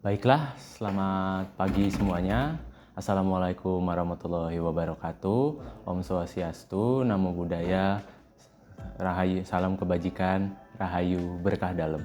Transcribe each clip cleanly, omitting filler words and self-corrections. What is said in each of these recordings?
Baiklah, selamat pagi semuanya. Assalamualaikum warahmatullahi wabarakatuh. Om Swastiastu, Namo Buddhaya, Rahayu, salam kebajikan, Rahayu berkah dalam.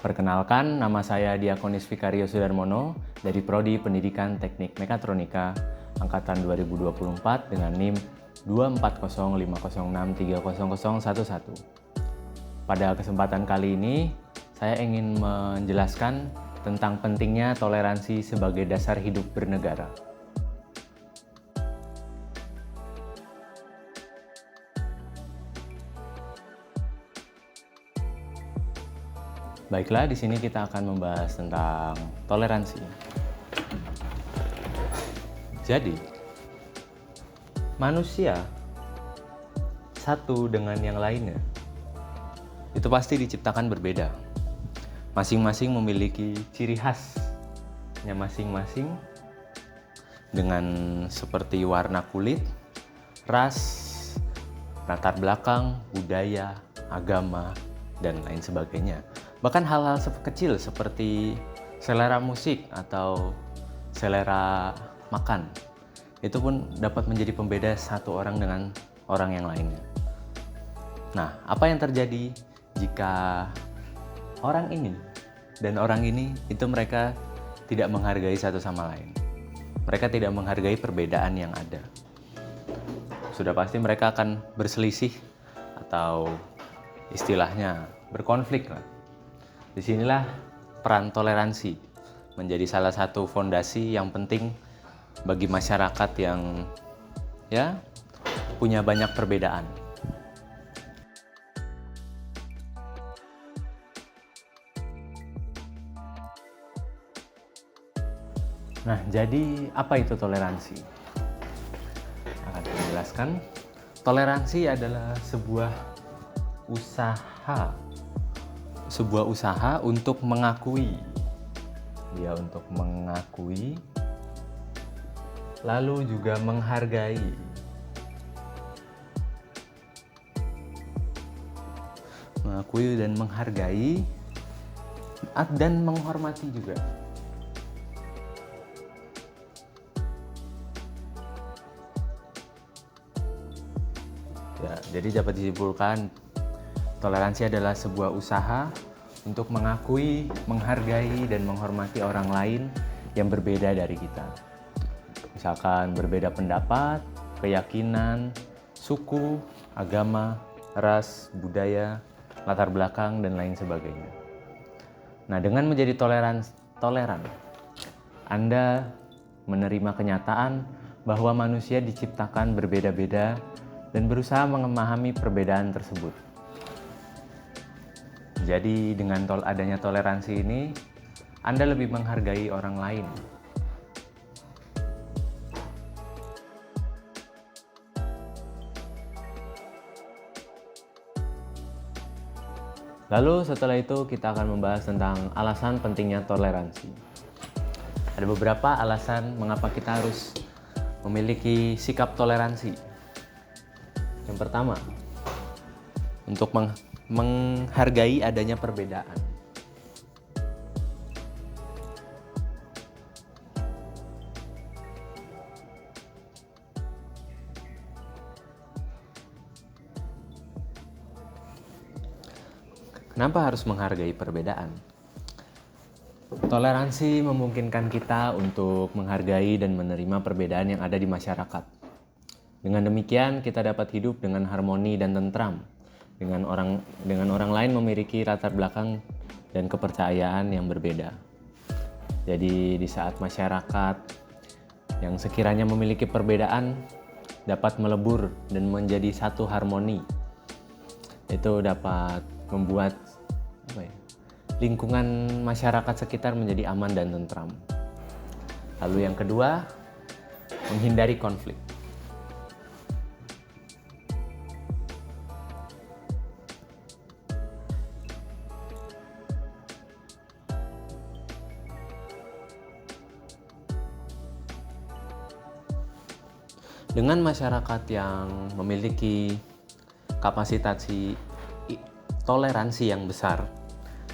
Perkenalkan, nama saya Diakonis Vikario Sudarmono dari Prodi Pendidikan Teknik Mekatronika Angkatan 2024 dengan NIM 24050630011. Pada kesempatan kali ini, saya ingin menjelaskan tentang pentingnya toleransi sebagai dasar hidup bernegara. Baiklah, di sini kita akan membahas tentang toleransi. Jadi, manusia satu dengan yang lainnya itu pasti diciptakan berbeda. Masing-masing memiliki ciri khasnya masing-masing dengan seperti warna kulit, ras, latar belakang, budaya, agama, dan lain sebagainya. Bahkan hal-hal kecil seperti selera musik atau selera makan itu pun dapat menjadi pembeda satu orang dengan orang yang lainnya. Nah, apa yang terjadi jika orang ini dan orang ini itu mereka tidak menghargai satu sama lain? Mereka tidak menghargai perbedaan yang ada. Sudah pasti mereka akan berselisih atau istilahnya berkonflik lah. Disinilah peran toleransi menjadi salah satu fondasi yang penting bagi masyarakat yang punya banyak perbedaan. Nah, jadi apa itu toleransi? Akan saya jelaskan. Toleransi adalah sebuah usaha untuk mengakui. Dia untuk mengakui, lalu juga menghargai. Mengakui dan menghargai dan menghormati juga. Ya, jadi dapat disimpulkan, toleransi adalah sebuah usaha untuk mengakui, menghargai, dan menghormati orang lain yang berbeda dari kita. Misalkan berbeda pendapat, keyakinan, suku, agama, ras, budaya, latar belakang, dan lain sebagainya. Nah, dengan menjadi toleran, Anda menerima kenyataan bahwa manusia diciptakan berbeda-beda dan berusaha memahami perbedaan tersebut. Jadi dengan adanya toleransi ini, Anda lebih menghargai orang lain. Lalu setelah itu kita akan membahas tentang alasan pentingnya toleransi. Ada beberapa alasan mengapa kita harus memiliki sikap toleransi. Yang pertama, untuk menghargai adanya perbedaan. Kenapa harus menghargai perbedaan? Toleransi memungkinkan kita untuk menghargai dan menerima perbedaan yang ada di masyarakat. Dengan demikian, kita dapat hidup dengan harmoni dan tentram dengan orang lain memiliki latar belakang dan kepercayaan yang berbeda. Jadi di saat masyarakat yang sekiranya memiliki perbedaan dapat melebur dan menjadi satu harmoni, itu dapat membuat lingkungan masyarakat sekitar menjadi aman dan tentram. Lalu yang kedua, menghindari konflik. Dengan masyarakat yang memiliki kapasitas toleransi yang besar,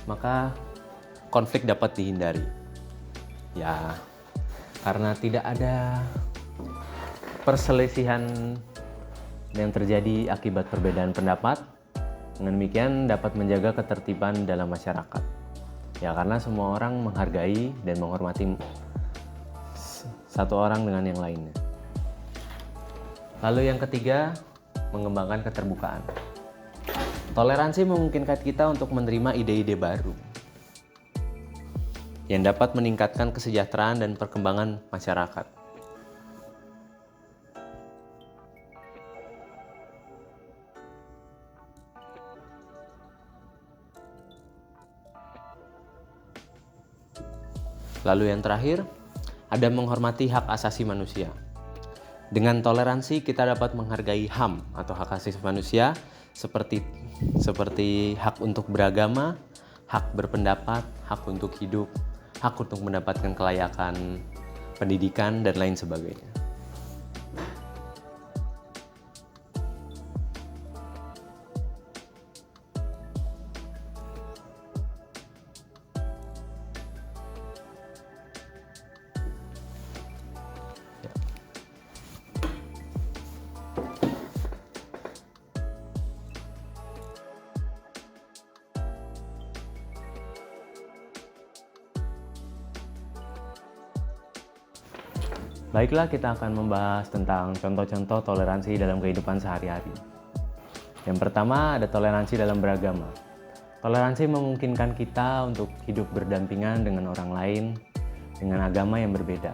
maka konflik dapat dihindari. Ya, karena tidak ada perselisihan yang terjadi akibat perbedaan pendapat, dengan demikian dapat menjaga ketertiban dalam masyarakat. Ya, karena semua orang menghargai dan menghormati satu orang dengan yang lainnya. Lalu yang ketiga, mengembangkan keterbukaan. Toleransi memungkinkan kita untuk menerima ide-ide baru yang dapat meningkatkan kesejahteraan dan perkembangan masyarakat. Lalu yang terakhir, ada menghormati hak asasi manusia. Dengan toleransi kita dapat menghargai HAM atau hak asasi manusia seperti hak untuk beragama, hak berpendapat, hak untuk hidup, hak untuk mendapatkan kelayakan pendidikan, dan lain sebagainya. Baiklah, kita akan membahas tentang contoh-contoh toleransi dalam kehidupan sehari-hari. Yang pertama, ada toleransi dalam beragama. Toleransi memungkinkan kita untuk hidup berdampingan dengan orang lain dengan agama yang berbeda,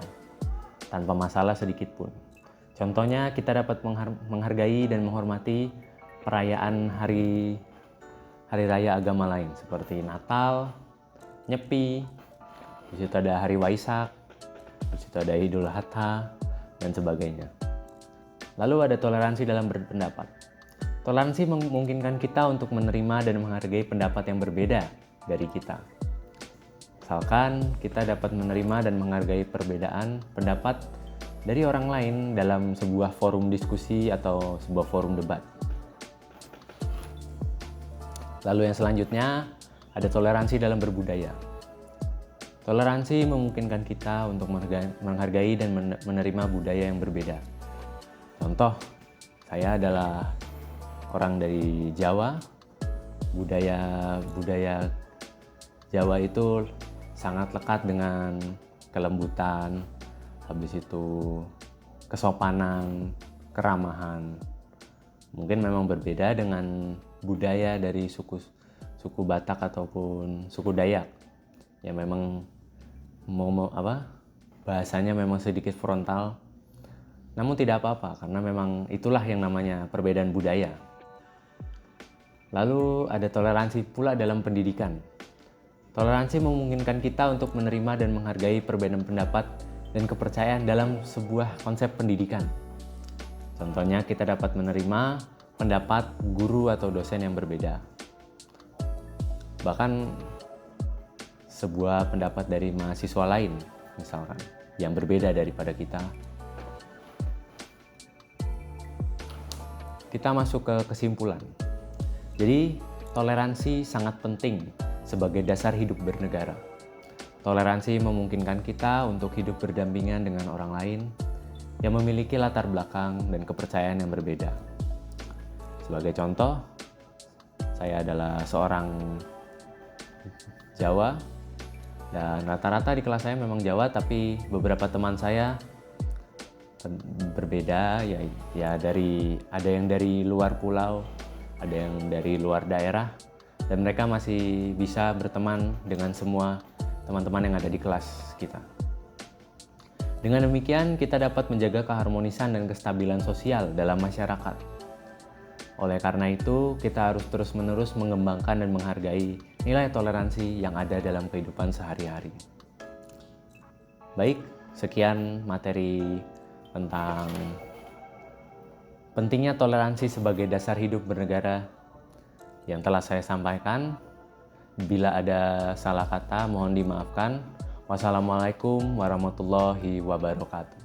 tanpa masalah sedikit pun. Contohnya, kita dapat menghargai dan menghormati perayaan hari raya agama lain, seperti Natal, Nyepi, di situ ada Hari Waisak, di situ ada Idul Adha, dan sebagainya. Lalu ada toleransi dalam berpendapat. Toleransi memungkinkan kita untuk menerima dan menghargai pendapat yang berbeda dari kita. Misalkan kita dapat menerima dan menghargai perbedaan pendapat dari orang lain dalam sebuah forum diskusi atau sebuah forum debat. Lalu yang selanjutnya, ada toleransi dalam berbudaya. Toleransi memungkinkan kita untuk menghargai dan menerima budaya yang berbeda. Contoh, saya adalah orang dari Jawa. Budaya Jawa itu sangat lekat dengan kelembutan, habis itu kesopanan, keramahan. Mungkin memang berbeda dengan budaya dari suku Batak ataupun suku Dayak, yang memang bahasanya memang sedikit frontal, namun tidak apa-apa karena memang itulah yang namanya perbedaan budaya. Lalu ada toleransi pula dalam pendidikan. Toleransi memungkinkan kita untuk menerima dan menghargai perbedaan pendapat dan kepercayaan dalam sebuah konsep pendidikan. Contohnya, kita dapat menerima pendapat guru atau dosen yang berbeda. Bahkan sebuah pendapat dari mahasiswa lain, misalkan, yang berbeda daripada kita. Kita masuk ke kesimpulan. Jadi, toleransi sangat penting sebagai dasar hidup bernegara. Toleransi memungkinkan kita untuk hidup berdampingan dengan orang lain yang memiliki latar belakang dan kepercayaan yang berbeda. Sebagai contoh, saya adalah seorang Jawa, dan rata-rata di kelas saya memang Jawa, tapi beberapa teman saya berbeda, ada yang dari luar pulau, ada yang dari luar daerah, dan mereka masih bisa berteman dengan semua teman-teman yang ada di kelas kita. Dengan demikian, kita dapat menjaga keharmonisan dan kestabilan sosial dalam masyarakat. Oleh karena itu, kita harus terus-menerus mengembangkan dan menghargai nilai toleransi yang ada dalam kehidupan sehari-hari. Baik, sekian materi tentang pentingnya toleransi sebagai dasar hidup bernegara yang telah saya sampaikan. Bila ada salah kata, mohon dimaafkan. Wassalamualaikum warahmatullahi wabarakatuh.